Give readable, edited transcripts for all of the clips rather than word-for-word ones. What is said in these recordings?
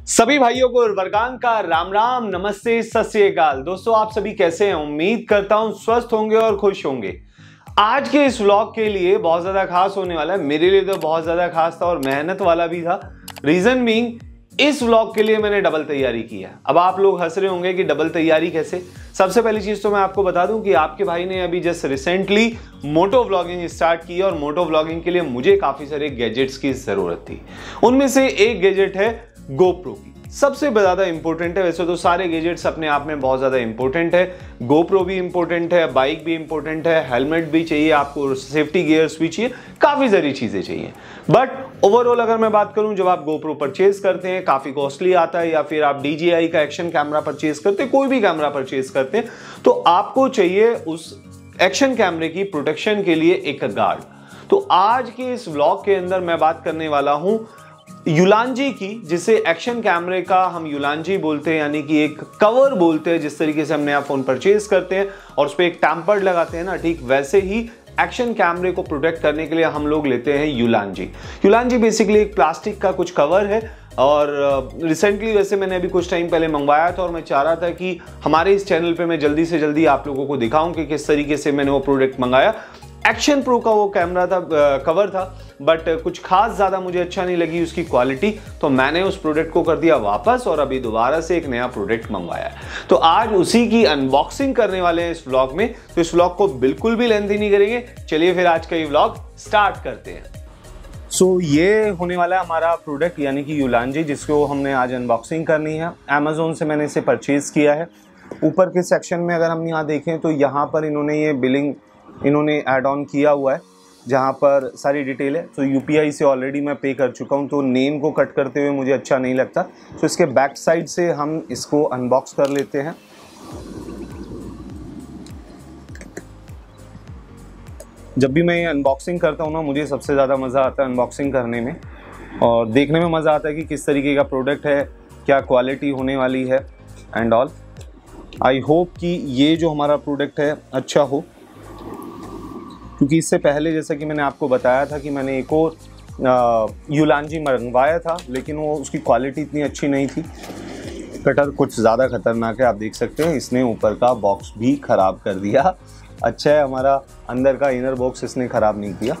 सभी भाइयों को वरदान का राम राम, नमस्ते, सत श्री अकाल। दोस्तों आप सभी कैसे हैं? उम्मीद करता हूं स्वस्थ होंगे और खुश होंगे। आज के इस व्लॉग के लिए बहुत ज्यादा खास होने वाला है। मेरे लिए तो बहुत ज्यादा खास था और मेहनत वाला भी था। रीजन बीइंग, इस व्लॉग के लिए मैंने डबल तैयारी की है। अब आप लोग हंस रहे होंगे कि डबल तैयारी कैसे। सबसे पहली चीज तो मैं आपको बता दूं कि आपके भाई ने अभी just recently moto vlogging start की और मोटो व्लॉगिंग के लिए मुझे काफी सारे गैजेट्स की जरूरत थी। उनमें से एक गैजेट है गोप्रो की, सबसे ज्यादा इंपॉर्टेंट है। वैसे तो सारे गैजेट्स अपने आप में बहुत ज्यादा इंपॉर्टेंट है। गोप्रो भी इंपॉर्टेंट है, बाइक भी इंपॉर्टेंट है, हेलमेट भी चाहिए आपको, सेफ्टी गियर्स भी चाहिए, काफी सारी चीजें चाहिए। बट ओवरऑल अगर मैं बात करूं, जब आप गोप्रो परचेज करते हैं काफी कॉस्टली आता है, या फिर आप DJI का एक्शन कैमरा परचेज करते हैं, कोई भी कैमरा परचेज करते हैं, तो आपको चाहिए उस एक्शन कैमरे की प्रोटेक्शन के लिए एक गार्ड। तो आज के इस व्लॉग के अंदर मैं बात करने वाला हूं युलांजी की, जिसे एक्शन कैमरे का हम युलांजी बोलते हैं, यानी कि एक कवर बोलते हैं। जिस तरीके से हम नया फोन परचेज करते हैं और उस पर एक टैम्पर्ड लगाते हैं ना, ठीक वैसे ही एक्शन कैमरे को प्रोटेक्ट करने के लिए हम लोग लेते हैं युलांजी। युलांजी बेसिकली एक प्लास्टिक का कुछ कवर है और रिसेंटली वैसे मैंने अभी कुछ टाइम पहले मंगवाया था और मैं चाह रहा था कि हमारे इस चैनल पे मैं जल्दी से जल्दी आप लोगों को दिखाऊं कि किस तरीके से मैंने वो प्रोडक्ट मंगाया। एक्शन प्रो का वो कैमरा था, कवर था, बट कुछ खास ज्यादा मुझे अच्छा नहीं लगी उसकी क्वालिटी, तो मैंने उस प्रोडक्ट को कर दिया वापस और अभी दोबारा से एक नया प्रोडक्ट मंगवाया है। तो आज उसी की अनबॉक्सिंग करने वाले हैं इस व्लॉग में। तो इस व्लॉग को बिल्कुल भी लेंथी नहीं करेंगे। चलिए फिर आज का ये व्लॉग स्टार्ट करते हैं। सो ये होने वाला है हमारा प्रोडक्ट, यानी कि युलांजी, जिसको हमने आज अनबॉक्सिंग करनी है। अमेजोन से मैंने इसे परचेज किया है। ऊपर के सेक्शन में अगर हम यहाँ देखें तो यहाँ पर इन्होंने ये बिलिंग ऐड ऑन किया हुआ है, जहाँ पर सारी डिटेल है। तो UPI से ऑलरेडी मैं पे कर चुका हूँ, तो नेम को कट करते हुए मुझे अच्छा नहीं लगता। तो इसके बैक साइड से हम इसको अनबॉक्स कर लेते हैं। जब भी मैं अनबॉक्सिंग करता हूँ ना, मुझे सबसे ज़्यादा मज़ा आता है अनबॉक्सिंग करने में, और देखने में मज़ा आता है कि किस तरीके का प्रोडक्ट है, क्या क्वालिटी होने वाली है एंड ऑल। आई होप कि ये जो हमारा प्रोडक्ट है अच्छा हो, क्योंकि इससे पहले जैसा कि मैंने आपको बताया था कि मैंने एक और युलांजी मंगवाया था, लेकिन वो उसकी क्वालिटी इतनी अच्छी नहीं थी। कटर कुछ ज़्यादा खतरनाक है, आप देख सकते हैं। इसने ऊपर का बॉक्स भी ख़राब कर दिया। अच्छा है हमारा अंदर का इनर बॉक्स इसने ख़राब नहीं किया।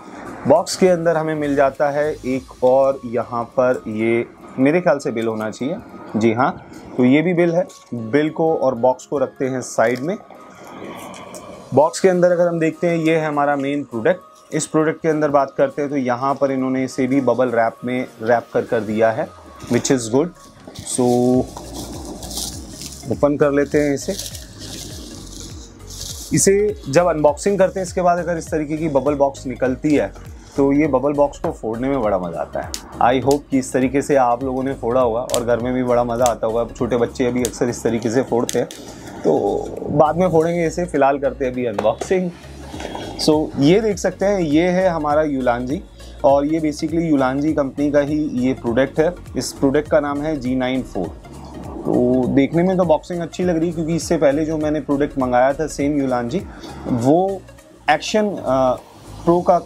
बॉक्स के अंदर हमें मिल जाता है एक और, यहाँ पर ये मेरे ख्याल से बिल होना चाहिए। जी हाँ, तो ये भी बिल है। बिल को और बॉक्स को रखते हैं साइड में। बॉक्स के अंदर अगर हम देखते हैं, ये है हमारा मेन प्रोडक्ट। इस प्रोडक्ट के अंदर बात करते हैं तो यहाँ पर इन्होंने इसे भी बबल रैप में रैप कर दिया है, which is good. So open कर लेते हैं इसे जब अनबॉक्सिंग करते हैं, इसके बाद अगर इस तरीके की बबल बॉक्स निकलती है तो ये बबल बॉक्स को फोड़ने में बड़ा मज़ा आता है। आई होप कि इस तरीके से आप लोगों ने फोड़ा होगा और घर में भी बड़ा मज़ा आता होगा। छोटे बच्चे अभी अक्सर इस तरीके से फोड़ते हैं, तो बाद में फोड़ेंगे इसे, फिलहाल करते हैं अभी अनबॉक्सिंग। सो ये देख सकते हैं, ये है हमारा युलांजी, और ये बेसिकली युलांजी कंपनी का ही ये प्रोडक्ट है। इस प्रोडक्ट का नाम है G94। तो देखने में तो बॉक्सिंग अच्छी लग रही है, क्योंकि इससे पहले जो मैंने प्रोडक्ट मंगाया था सेम युलांजी, वो एक्शन प्रो का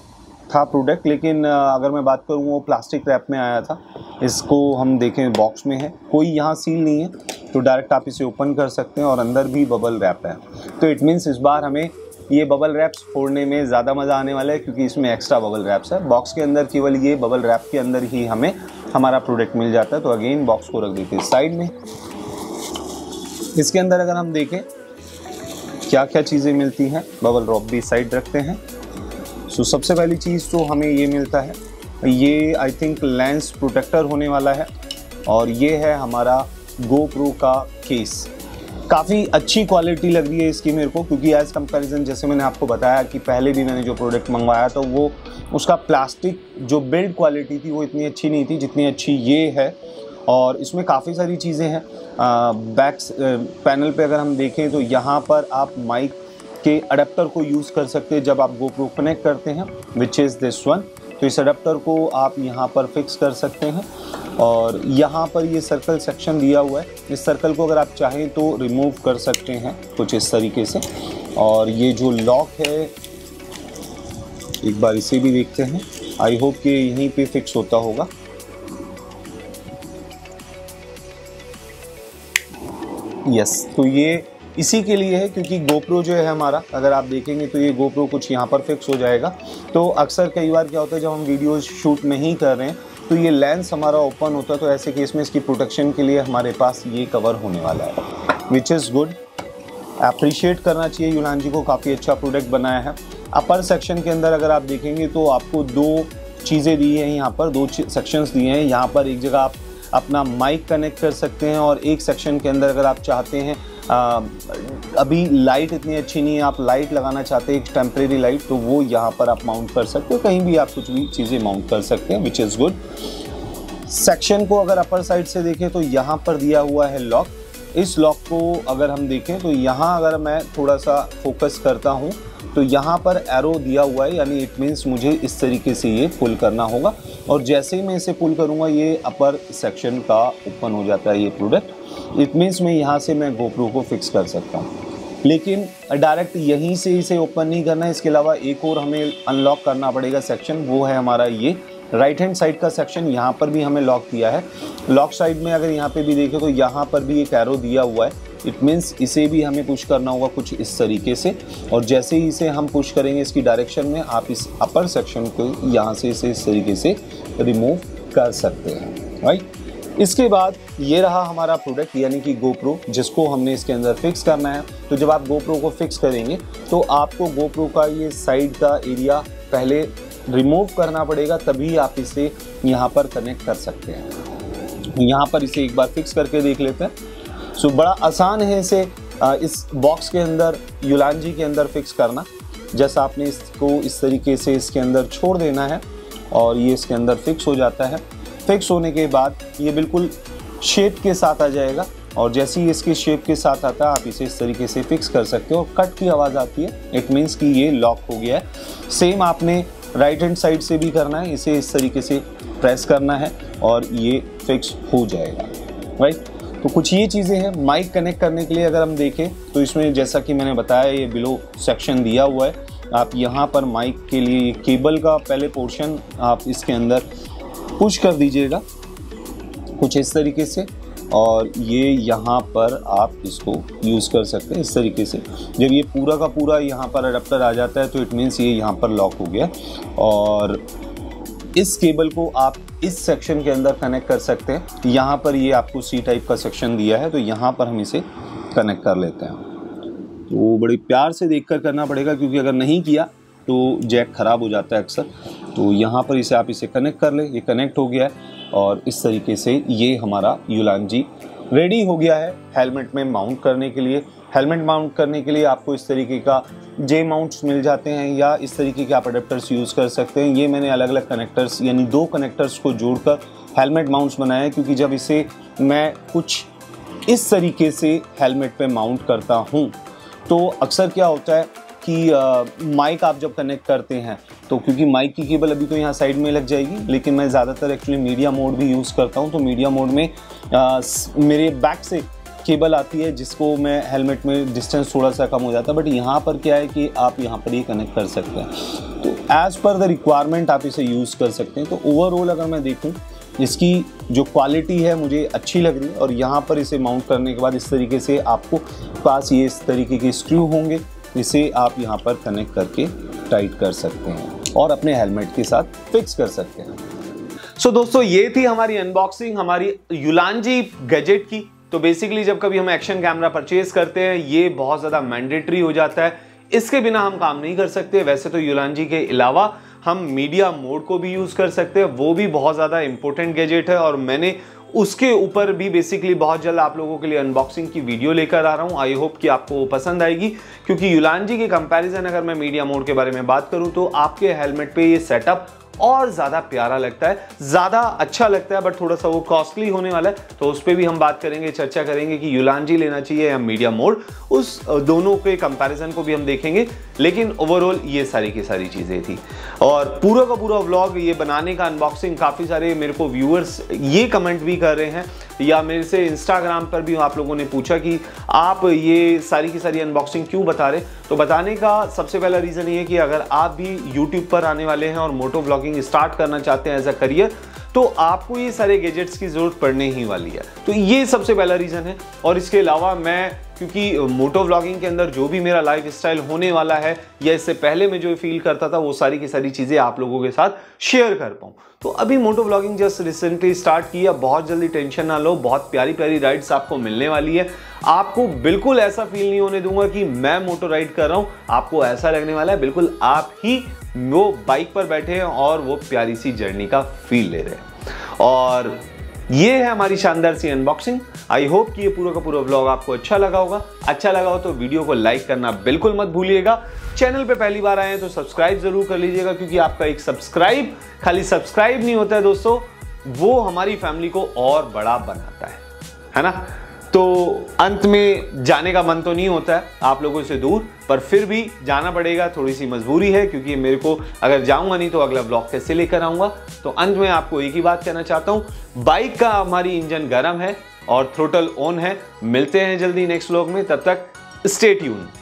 था प्रोडक्ट, लेकिन अगर मैं बात करूँ वो प्लास्टिक रैप में आया था। इसको हम देखें बॉक्स में है, कोई यहाँ सील नहीं है, तो डायरेक्ट आप इसे ओपन कर सकते हैं और अंदर भी बबल रैप है। तो इट मीन्स इस बार हमें ये बबल रैप्स फोड़ने में ज़्यादा मज़ा आने वाला है, क्योंकि इसमें एक्स्ट्रा बबल रैप्स है। बॉक्स के अंदर केवल ये बबल रैप के अंदर ही हमें हमारा प्रोडक्ट मिल जाता है। तो अगेन बॉक्स को रख देते हैं साइड में। इसके अंदर अगर हम देखें क्या क्या चीज़ें मिलती हैं, बबल रॉप भी साइड रखते हैं। सो सबसे पहली चीज़ तो हमें ये मिलता है, ये आई थिंक लेंस प्रोटेक्टर होने वाला है, और ये है हमारा गोप्रो का केस। काफ़ी अच्छी क्वालिटी लग रही है इसकी मेरे को, क्योंकि एज़ कंपैरिजन, जैसे मैंने आपको बताया कि पहले भी मैंने जो प्रोडक्ट मंगवाया तो वो उसका प्लास्टिक जो बिल्ड क्वालिटी थी वो इतनी अच्छी नहीं थी जितनी अच्छी ये है। और इसमें काफ़ी सारी चीज़ें हैं। बैक पैनल पे अगर हम देखें तो यहाँ पर आप माइक के अडेप्टर को यूज़ कर सकते हैं जब आप गोप्रो कनेक्ट करते हैं, विच इज़ दिस वन। तो इस अडेप्टर को आप यहाँ पर फिक्स कर सकते हैं, और यहाँ पर ये सर्कल सेक्शन दिया हुआ है। इस सर्कल को अगर आप चाहें तो रिमूव कर सकते हैं कुछ इस तरीके से। और ये जो लॉक है, एक बार इसे भी देखते हैं। आई होप कि यहीं पे फिक्स होता होगा। यस, तो ये इसी के लिए है क्योंकि GoPro जो है हमारा, अगर आप देखेंगे तो ये GoPro कुछ यहाँ पर फिक्स हो जाएगा। तो अक्सर कई बार क्या होता है जब हम वीडियो शूट नहीं कर रहे हैं तो ये लेंस हमारा ओपन होता है, तो ऐसे केस में इसकी प्रोटेक्शन के लिए हमारे पास ये कवर होने वाला है, विच इज़ गुड। अप्रिशिएट करना चाहिए, युलांजी को काफ़ी अच्छा प्रोडक्ट बनाया है। अपर सेक्शन के अंदर अगर आप देखेंगे तो आपको दो चीज़ें दी हैं, यहाँ पर दो सेक्शंस दिए हैं। यहाँ पर एक जगह आप अपना माइक कनेक्ट कर सकते हैं और एक सेक्शन के अंदर अगर आप चाहते हैं अभी लाइट इतनी अच्छी नहीं है, आप लाइट लगाना चाहते हैं एक टेम्परेरी लाइट, तो वो यहाँ पर आप माउंट कर सकते हो। कहीं भी आप कुछ भी चीज़ें माउंट कर सकते हैं, विच इज़ गुड। सेक्शन को अगर अपर साइड से देखें तो यहाँ पर दिया हुआ है लॉक। इस लॉक को अगर हम देखें तो यहाँ अगर मैं थोड़ा सा फोकस करता हूँ तो यहाँ पर एरो दिया हुआ है, यानी इट मीन्स मुझे इस तरीके से ये पुल करना होगा और जैसे ही मैं इसे पुल करूँगा ये अपर सेक्शन का ओपन हो जाता है ये प्रोडक्ट। इट मीन्स मैं यहाँ से मैं GoPro को फिक्स कर सकता हूँ, लेकिन डायरेक्ट यहीं से इसे ओपन नहीं करना है। इसके अलावा एक और हमें अनलॉक करना पड़ेगा सेक्शन, वो है हमारा ये राइट हैंड साइड का सेक्शन। यहाँ पर भी हमें लॉक दिया है। लॉक साइड में अगर यहाँ पे भी देखें तो यहाँ पर भी एक एरो दिया हुआ है, इट मीन्स इसे भी हमें पुश करना होगा कुछ इस तरीके से। और जैसे ही इसे हम पुश करेंगे इसकी डायरेक्शन में, आप इस अपर सेक्शन को यहाँ से इसे इस तरीके से रिमूव कर सकते हैं, राइट। इसके बाद ये रहा हमारा प्रोडक्ट, यानी कि GoPro, जिसको हमने इसके अंदर फिक्स करना है। तो जब आप GoPro को फिक्स करेंगे तो आपको GoPro का ये साइड का एरिया पहले रिमूव करना पड़ेगा, तभी आप इसे यहाँ पर कनेक्ट कर सकते हैं। यहाँ पर इसे एक बार फिक्स करके देख लेते हैं। सो बड़ा आसान है इसे इस बॉक्स के अंदर, युलांजी के अंदर फिक्स करना। जैसा आपने इसको इस तरीके से इसके अंदर छोड़ देना है और ये इसके अंदर फिक्स हो जाता है। फिक्स होने के बाद ये बिल्कुल शेप के साथ आ जाएगा और जैसे ही इसके शेप के साथ आता है आप इसे इस तरीके से फिक्स कर सकते हो और कट की आवाज़ आती है, इट मीन्स कि ये लॉक हो गया है। सेम आपने राइट हैंड साइड से भी करना है, इसे इस तरीके से प्रेस करना है और ये फिक्स हो जाएगा, राइट। तो कुछ ये चीज़ें हैं। माइक कनेक्ट करने के लिए अगर हम देखें तो इसमें जैसा कि मैंने बताया ये बिलो सेक्शन दिया हुआ है। आप यहाँ पर माइक के लिए केबल का पहले पोर्शन आप इसके अंदर पुश कर दीजिएगा कुछ इस तरीके से और ये यहाँ पर आप इसको यूज़ कर सकते हैं इस तरीके से। जब ये पूरा का पूरा यहाँ पर अडेप्टर आ जाता है तो इट मीन्स ये यहाँ पर लॉक हो गया और इस केबल को आप इस सेक्शन के अंदर कनेक्ट कर सकते हैं। यहाँ पर ये आपको C टाइप का सेक्शन दिया है तो यहाँ पर हम इसे कनेक्ट कर लेते हैं। तो बड़े प्यार से देखकर करना पड़ेगा क्योंकि अगर नहीं किया तो जैक ख़राब हो जाता है अक्सर। तो यहाँ पर इसे आप इसे कनेक्ट कर लें, ये कनेक्ट हो गया है और इस तरीके से ये हमारा युलांजी रेडी हो गया है हेलमेट में माउंट करने के लिए। हेलमेट माउंट करने के लिए आपको इस तरीके का जे माउंट्स मिल जाते हैं या इस तरीके के आप अडेप्टर्स यूज़ कर सकते हैं। ये मैंने अलग अलग कनेक्टर्स यानी 2 कनेक्टर्स को जोड़कर हेलमेट माउंट्स बनाए हैं क्योंकि जब इसे मैं कुछ इस तरीके से हेलमेट पे माउंट करता हूँ तो अक्सर क्या होता है कि माइक आप जब कनेक्ट करते हैं तो क्योंकि माइक की केबल अभी तो यहाँ साइड में लग जाएगी, लेकिन मैं ज़्यादातर एक्चुअली मीडिया मोड भी यूज़ करता हूँ। तो मीडिया मोड में मेरे बैक से केबल आती है जिसको मैं हेलमेट में डिस्टेंस थोड़ा सा कम हो जाता है, बट यहाँ पर क्या है कि आप यहाँ पर ये कनेक्ट कर सकते हैं। तो एज़ पर द रिक्वायरमेंट आप इसे यूज़ कर सकते हैं। तो ओवरऑल अगर मैं देखूँ इसकी जो क्वालिटी है मुझे अच्छी लग रही है और यहाँ पर इसे माउंट करने के बाद इस तरीके से आपको पास ये इस तरीके के स्क्रू होंगे, इसे आप यहाँ पर कनेक्ट करके टाइट कर सकते हैं और अपने हेलमेट के साथ फिक्स कर सकते हैं। सो दोस्तों ये थी हमारी अनबॉक्सिंग हमारी युलांजी गैजेट की। तो बेसिकली जब कभी हम एक्शन कैमरा परचेज करते हैं ये बहुत ज़्यादा मैंडेटरी हो जाता है, इसके बिना हम काम नहीं कर सकते। वैसे तो युलांजी के अलावा हम मीडिया मोड को भी यूज़ कर सकते हैं, वो भी बहुत ज़्यादा इंपॉर्टेंट गैजेट है और मैंने उसके ऊपर भी बेसिकली बहुत जल्द आप लोगों के लिए अनबॉक्सिंग की वीडियो लेकर आ रहा हूं। आई होप कि आपको वो पसंद आएगी क्योंकि युलांजी के कंपैरिजन अगर मैं मीडिया मोड के बारे में बात करूं तो आपके हेलमेट पे ये सेटअप और ज़्यादा प्यारा लगता है, ज़्यादा अच्छा लगता है, बट थोड़ा सा वो कॉस्टली होने वाला है। तो उस पर भी हम बात करेंगे, चर्चा करेंगे कि युलांजी लेना चाहिए या मीडिया मोड, उस दोनों के कंपैरिजन को भी हम देखेंगे। लेकिन ओवरऑल ये सारी की सारी चीज़ें थी और पूरा का पूरा व्लॉग ये बनाने का अनबॉक्सिंग काफ़ी सारे मेरे को व्यूअर्स ये कमेंट भी कर रहे हैं या मेरे से इंस्टाग्राम पर भी आप लोगों ने पूछा कि आप ये सारी की सारी अनबॉक्सिंग क्यों बता रहे। तो बताने का सबसे पहला रीज़न ये कि अगर आप भी यूट्यूब पर आने वाले हैं और मोटो व्लॉगिंग स्टार्ट करना चाहते हैं एज अ करियर तो आपको ये सारे गैजेट्स की जरूरत पड़ने ही वाली है। तो ये सबसे पहला रीजन है। और इसके अलावा मैं, क्योंकि मोटो व्लॉगिंग के अंदर जो भी मेरा लाइफ स्टाइल होने वाला है या इससे पहले मैं जो फील करता था वो सारी की सारी चीजें आप लोगों के साथ शेयर कर पाऊँ। तो अभी moto vlogging just recently start किया, बहुत जल्दी टेंशन ना लो, बहुत प्यारी प्यारी राइड्स आपको मिलने वाली है। आपको बिल्कुल ऐसा फील नहीं होने दूंगा कि मैं मोटो राइड कर रहा हूं, आपको ऐसा लगने वाला है बिल्कुल आप ही वो बाइक पर बैठे हैं और वो प्यारी सी जर्नी का फील ले रहे हैं। और ये है हमारी शानदार सी अनबॉक्सिंग। आई होप कि ये पूरा का पूरा व्लॉग आपको अच्छा लगा होगा। अच्छा लगा हो तो वीडियो को लाइक करना बिल्कुल मत भूलिएगा। चैनल पे पहली बार आए हैं तो सब्सक्राइब जरूर कर लीजिएगा, क्योंकि आपका एक सब्सक्राइब खाली सब्सक्राइब नहीं होता है दोस्तों, वो हमारी फैमिली को और बड़ा बनाता है ना। तो अंत में जाने का मन तो नहीं होता है आप लोगों से दूर, पर फिर भी जाना पड़ेगा, थोड़ी सी मजबूरी है, क्योंकि मेरे को अगर जाऊंगा नहीं तो अगला ब्लॉग कैसे लेकर आऊंगा। तो अंत में आपको एक ही बात कहना चाहता हूं, बाइक का हमारी इंजन गर्म है और थ्रोटल ऑन है। मिलते हैं जल्दी नेक्स्ट व्लॉग में, तब तक स्टे ट्यून्ड।